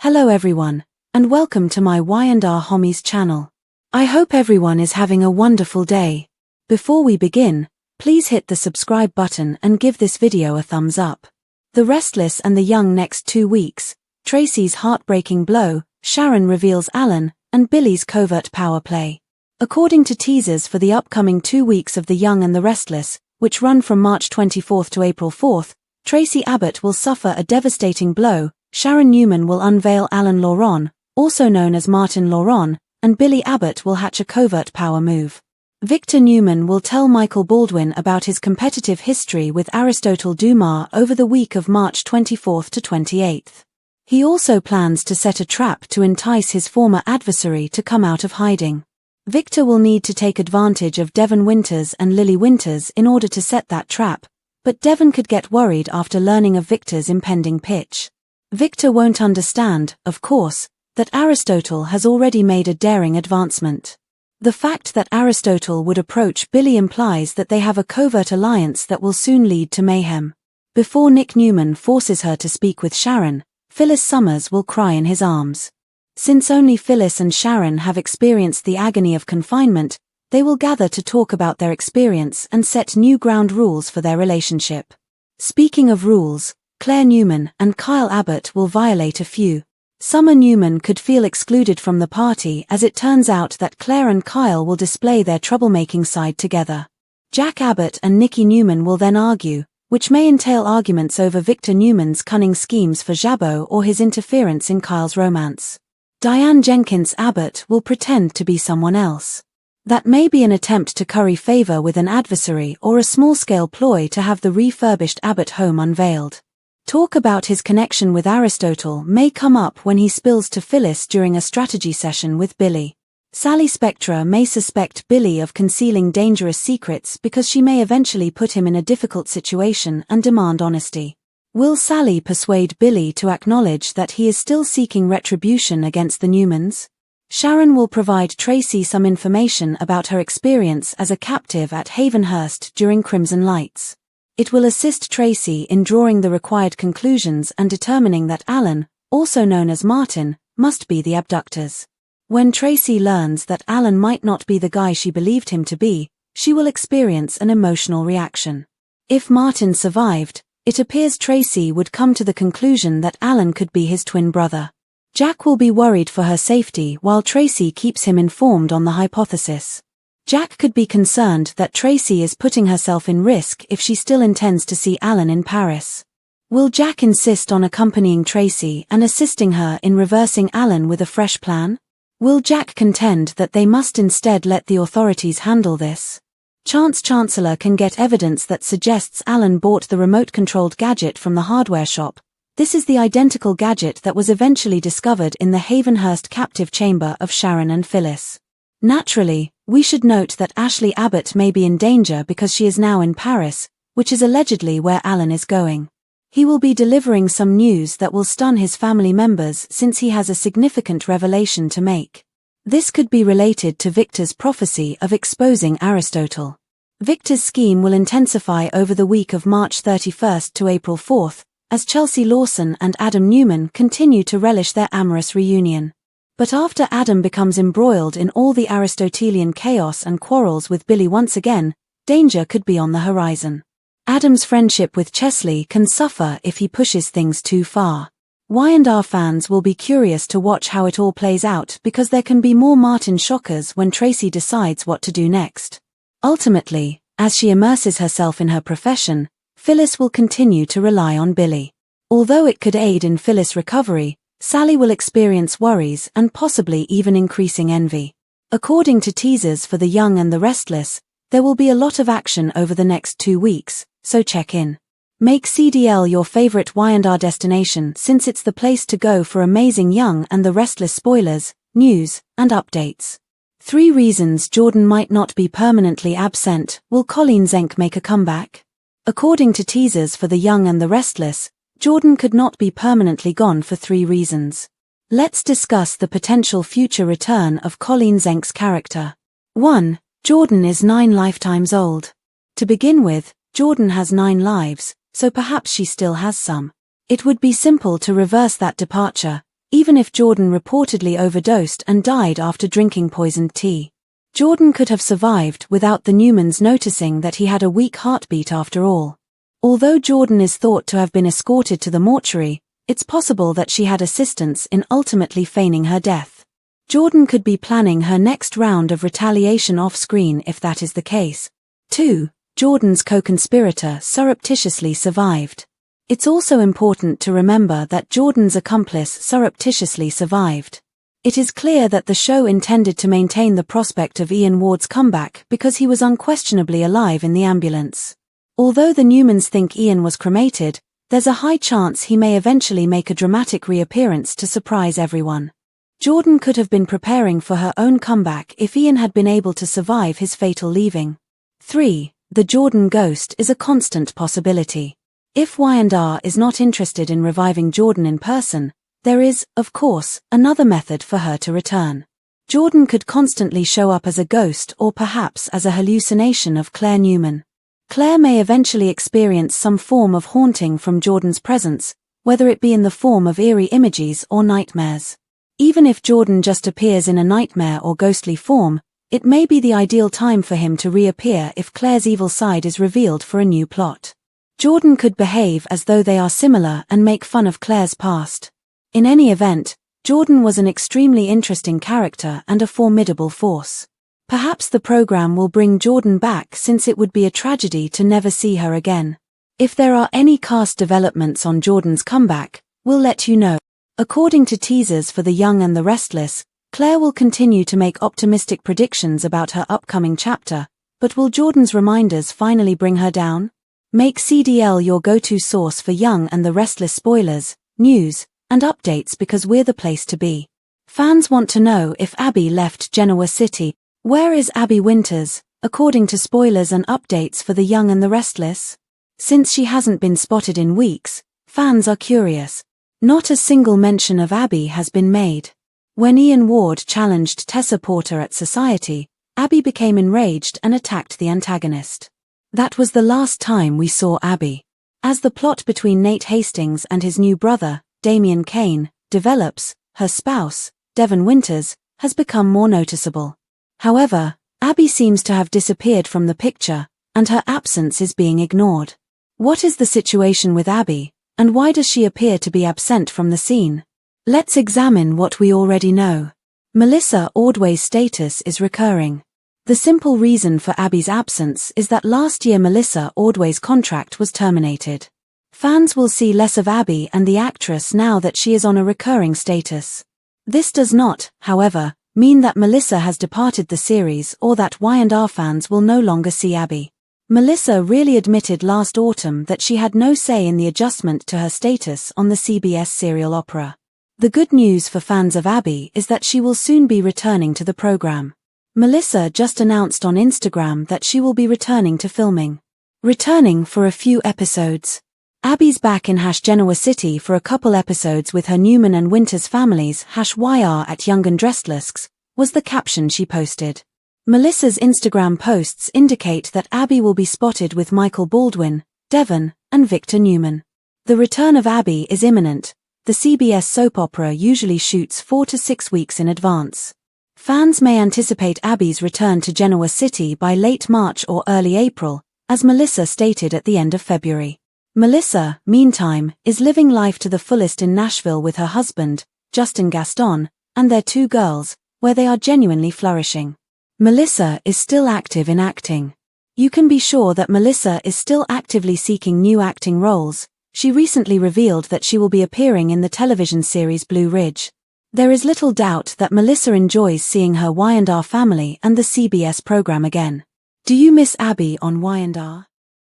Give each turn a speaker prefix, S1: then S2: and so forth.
S1: Hello everyone, and welcome to my Y&R Homies channel. I hope everyone is having a wonderful day. Before we begin, please hit the subscribe button and give this video a thumbs up. The Restless and the Young next 2 weeks, Traci's heartbreaking blow, Sharon reveals Alan, and Billy's covert power play. According to teasers for the upcoming 2 weeks of The Young and the Restless, which run from March 24th to April 4th, Traci Abbott will suffer a devastating blow. Sharon Newman will unveil Alan Laurent, also known as Martin Laurent, and Billy Abbott will hatch a covert power move. Victor Newman will tell Michael Baldwin about his competitive history with Aristotle Dumas over the week of March 24th to 28th. He also plans to set a trap to entice his former adversary to come out of hiding. Victor will need to take advantage of Devon Winters and Lily Winters in order to set that trap, but Devon could get worried after learning of Victor's impending pitch. Victor won't understand, of course, that Aristotle has already made a daring advancement. The fact that Aristotle would approach Billy implies that they have a covert alliance that will soon lead to mayhem. Before Nick Newman forces her to speak with Sharon, Phyllis Summers will cry in his arms. Since only Phyllis and Sharon have experienced the agony of confinement, they will gather to talk about their experience and set new ground rules for their relationship. Speaking of rules, Claire Newman and Kyle Abbott will violate a few. Summer Newman could feel excluded from the party as it turns out that Claire and Kyle will display their troublemaking side together. Jack Abbott and Nikki Newman will then argue, which may entail arguments over Victor Newman's cunning schemes for Jabot or his interference in Kyle's romance. Diane Jenkins Abbott will pretend to be someone else. That may be an attempt to curry favor with an adversary or a small-scale ploy to have the refurbished Abbott home unveiled. Talk about his connection with Aristotle may come up when he spills to Phyllis during a strategy session with Billy. Sally Spectra may suspect Billy of concealing dangerous secrets because she may eventually put him in a difficult situation and demand honesty. Will Sally persuade Billy to acknowledge that he is still seeking retribution against the Newmans? Sharon will provide Traci some information about her experience as a captive at Havenhurst during Crimson Lights. It will assist Traci in drawing the required conclusions and determining that Alan, also known as Martin, must be the abductors. When Traci learns that Alan might not be the guy she believed him to be, she will experience an emotional reaction. If Martin survived, it appears Traci would come to the conclusion that Alan could be his twin brother. Jack will be worried for her safety while Traci keeps him informed on the hypothesis. Jack could be concerned that Traci is putting herself in risk if she still intends to see Alan in Paris. Will Jack insist on accompanying Traci and assisting her in reversing Alan with a fresh plan? Will Jack contend that they must instead let the authorities handle this? Chance Chancellor can get evidence that suggests Alan bought the remote-controlled gadget from the hardware shop. This is the identical gadget that was eventually discovered in the Havenhurst captive chamber of Sharon and Phyllis. Naturally, we should note that Ashley Abbott may be in danger because she is now in Paris, which is allegedly where Alan is going. He will be delivering some news that will stun his family members since he has a significant revelation to make. This could be related to Victor's prophecy of exposing Aristotle. Victor's scheme will intensify over the week of March 31st to April 4th, as Chelsea Lawson and Adam Newman continue to relish their amorous reunion. But after Adam becomes embroiled in all the Aristotelian chaos and quarrels with Billy once again, danger could be on the horizon. Adam's friendship with Chesley can suffer if he pushes things too far. Y&R fans will be curious to watch how it all plays out because there can be more Martin shockers when Traci decides what to do next. Ultimately, as she immerses herself in her profession, Phyllis will continue to rely on Billy. Although it could aid in Phyllis' recovery, Sally will experience worries and possibly even increasing envy. According to teasers for The Young and the Restless, there will be a lot of action over the next 2 weeks, so check in. Make CDL your favorite Y&R destination since it's the place to go for amazing Young and the Restless spoilers, news, and updates. 3 reasons Jordan might not be permanently absent. Will Colleen Zenk make a comeback? According to teasers for The Young and the Restless, Jordan could not be permanently gone for 3 reasons. Let's discuss the potential future return of Colleen Zenk's character. 1. Jordan is 9 lifetimes old. To begin with, Jordan has 9 lives, so perhaps she still has some. It would be simple to reverse that departure, even if Jordan reportedly overdosed and died after drinking poisoned tea. Jordan could have survived without the Newmans noticing that he had a weak heartbeat after all. Although Jordan is thought to have been escorted to the mortuary, it's possible that she had assistance in ultimately feigning her death. Jordan could be planning her next round of retaliation off-screen if that is the case. 2. Jordan's co-conspirator surreptitiously survived. It's also important to remember that Jordan's accomplice surreptitiously survived. It is clear that the show intended to maintain the prospect of Ian Ward's comeback because he was unquestionably alive in the ambulance. Although the Newmans think Ian was cremated, there's a high chance he may eventually make a dramatic reappearance to surprise everyone. Jordan could have been preparing for her own comeback if Ian had been able to survive his fatal leaving. 3. The Jordan ghost is a constant possibility. If Y&R is not interested in reviving Jordan in person, there is, of course, another method for her to return. Jordan could constantly show up as a ghost or perhaps as a hallucination of Claire Newman. Claire may eventually experience some form of haunting from Jordan's presence, whether it be in the form of eerie images or nightmares. Even if Jordan just appears in a nightmare or ghostly form, it may be the ideal time for him to reappear if Claire's evil side is revealed for a new plot. Jordan could behave as though they are similar and make fun of Claire's past. In any event, Jordan was an extremely interesting character and a formidable force. Perhaps the program will bring Jordan back since it would be a tragedy to never see her again. If there are any cast developments on Jordan's comeback, we'll let you know. According to teasers for The Young and the Restless, Claire will continue to make optimistic predictions about her upcoming chapter, but will Jordan's reminders finally bring her down? Make CDL your go-to source for Young and the Restless spoilers, news, and updates because we're the place to be. Fans want to know if Abby left Genoa City. Where is Abby Winters, according to spoilers and updates for The Young and the Restless? Since she hasn't been spotted in weeks, fans are curious. Not a single mention of Abby has been made. When Ian Ward challenged Tessa Porter at Society, Abby became enraged and attacked the antagonist. That was the last time we saw Abby. As the plot between Nate Hastings and his new brother, Damien Kane, develops, her spouse, Devon Winters, has become more noticeable. However, Abby seems to have disappeared from the picture, and her absence is being ignored. What is the situation with Abby, and why does she appear to be absent from the scene? Let's examine what we already know. Melissa Ordway's status is recurring. The simple reason for Abby's absence is that last year Melissa Ordway's contract was terminated. Fans will see less of Abby and the actress now that she is on a recurring status. This does not, however, mean that Melissa has departed the series or that Y&R fans will no longer see Abby. Melissa really admitted last autumn that she had no say in the adjustment to her status on the CBS serial opera. The good news for fans of Abby is that she will soon be returning to the program. Melissa just announced on Instagram that she will be returning to filming. Returning for a few episodes. Abby's back in Genoa City for a couple episodes with her Newman and Winters families #YR at Young and Restless, was the caption she posted. Melissa's Instagram posts indicate that Abby will be spotted with Michael Baldwin, Devon, and Victor Newman. The return of Abby is imminent. The CBS soap opera usually shoots 4 to 6 weeks in advance. Fans may anticipate Abby's return to Genoa City by late March or early April, as Melissa stated at the end of February. Melissa, meantime, is living life to the fullest in Nashville with her husband, Justin Gaston, and their 2 girls, where they are genuinely flourishing. Melissa is still active in acting. You can be sure that Melissa is still actively seeking new acting roles. She recently revealed that she will be appearing in the television series Blue Ridge. There is little doubt that Melissa enjoys seeing her Y&R family and the CBS program again. Do you miss Abby on Y&R?